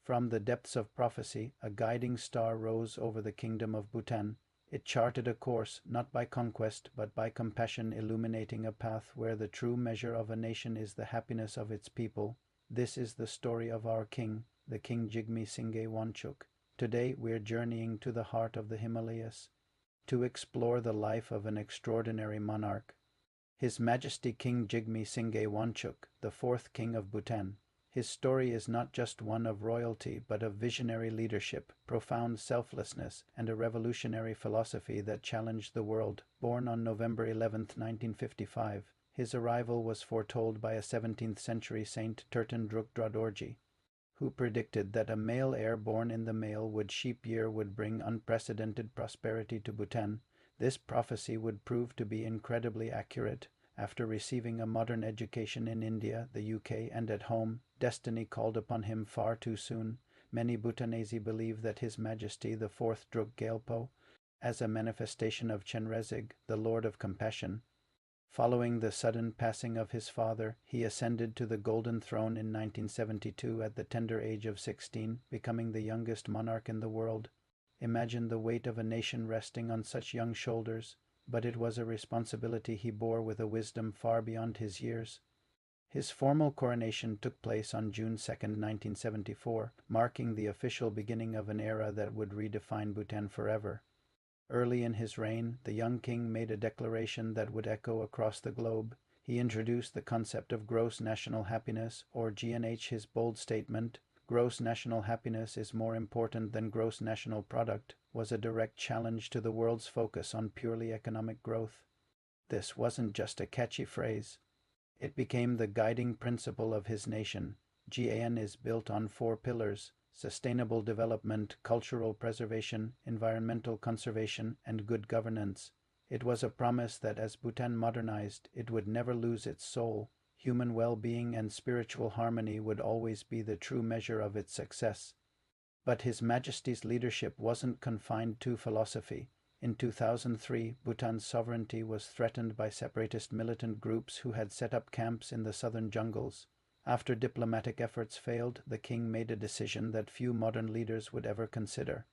From the depths of prophecy, a guiding star rose over the kingdom of Bhutan. It charted a course, not by conquest, but by compassion, illuminating a path where the true measure of a nation is the happiness of its people. This is the story of our king, the King Jigme Singye Wangchuck. Today we're journeying to the heart of the Himalayas to explore the life of an extraordinary monarch. His Majesty King Jigme Singye Wangchuck, the fourth king of Bhutan. His story is not just one of royalty, but of visionary leadership, profound selflessness, and a revolutionary philosophy that challenged the world. Born on November 11, 1955, his arrival was foretold by a 17th-century saint, Turton Druk Dorji, who predicted that a male heir born in the male wood sheep year would bring unprecedented prosperity to Bhutan. This prophecy would prove to be incredibly accurate. After receiving a modern education in India, the UK, and at home, destiny called upon him far too soon. Many Bhutanese believe that His Majesty the Fourth Druk Gyalpo, as a manifestation of Chenrezig, the Lord of Compassion. Following the sudden passing of his father, he ascended to the Golden Throne in 1972 at the tender age of 16, becoming the youngest monarch in the world. Imagine the weight of a nation resting on such young shoulders, but it was a responsibility he bore with a wisdom far beyond his years. His formal coronation took place on June 2, 1974, marking the official beginning of an era that would redefine Bhutan forever. Early in his reign, the young king made a declaration that would echo across the globe. He introduced the concept of gross national happiness, or GNH. His bold statement, "Gross national happiness is more important than gross national product," was a direct challenge to the world's focus on purely economic growth. This wasn't just a catchy phrase. It became the guiding principle of his nation. GAN is built on 4 pillars: sustainable development, cultural preservation, environmental conservation, and good governance. It was a promise that as Bhutan modernized, it would never lose its soul. Human well-being and spiritual harmony would always be the true measure of its success. But His Majesty's leadership wasn't confined to philosophy. In 2003, Bhutan's sovereignty was threatened by separatist militant groups who had set up camps in the southern jungles. After diplomatic efforts failed, the king made a decision that few modern leaders would ever consider.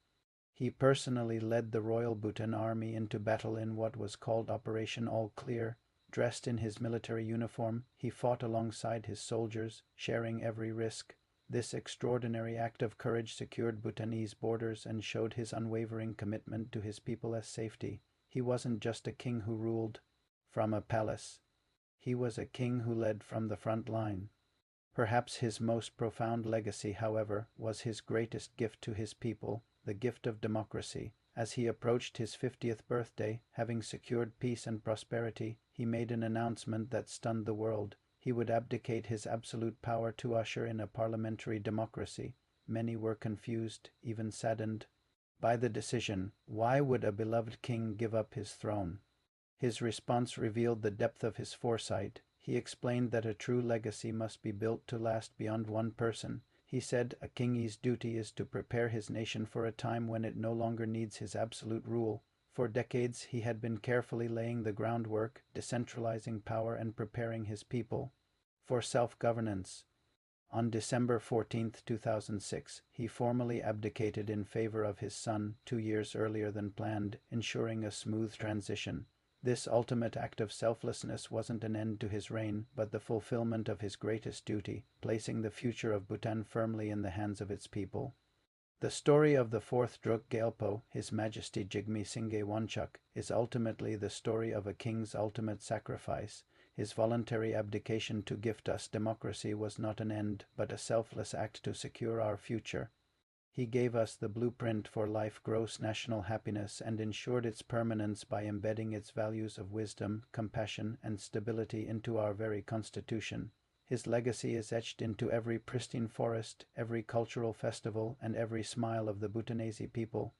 He personally led the Royal Bhutan Army into battle in what was called Operation All Clear. Dressed in his military uniform, he fought alongside his soldiers, sharing every risk. This extraordinary act of courage secured Bhutanese borders and showed his unwavering commitment to his people's safety. He wasn't just a king who ruled from a palace. He was a king who led from the front line. Perhaps his most profound legacy, however, was his greatest gift to his people, the gift of democracy. As he approached his 50th birthday, having secured peace and prosperity, he made an announcement that stunned the world. He would abdicate his absolute power to usher in a parliamentary democracy. Many were confused, even saddened, by the decision. Why would a beloved king give up his throne? His response revealed the depth of his foresight. He explained that a true legacy must be built to last beyond one person. He said a king's duty is to prepare his nation for a time when it no longer needs his absolute rule. For decades he had been carefully laying the groundwork, decentralizing power and preparing his people for self-governance. On December 14, 2006, he formally abdicated in favor of his son 2 years earlier than planned, ensuring a smooth transition. This ultimate act of selflessness wasn't an end to his reign, but the fulfillment of his greatest duty, placing the future of Bhutan firmly in the hands of its people. The story of the Fourth Druk Gyalpo, His Majesty Jigme Singye Wangchuck, is ultimately the story of a king's ultimate sacrifice. His voluntary abdication to gift us democracy was not an end, but a selfless act to secure our future. He gave us the blueprint for life, gross national happiness, and ensured its permanence by embedding its values of wisdom, compassion, and stability into our very constitution. His legacy is etched into every pristine forest, every cultural festival, and every smile of the Bhutanese people.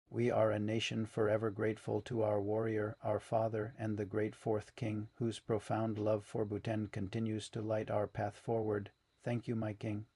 We are a nation forever grateful to our warrior, our father, and the great fourth king, whose profound love for Bhutan continues to light our path forward. Thank you, my king.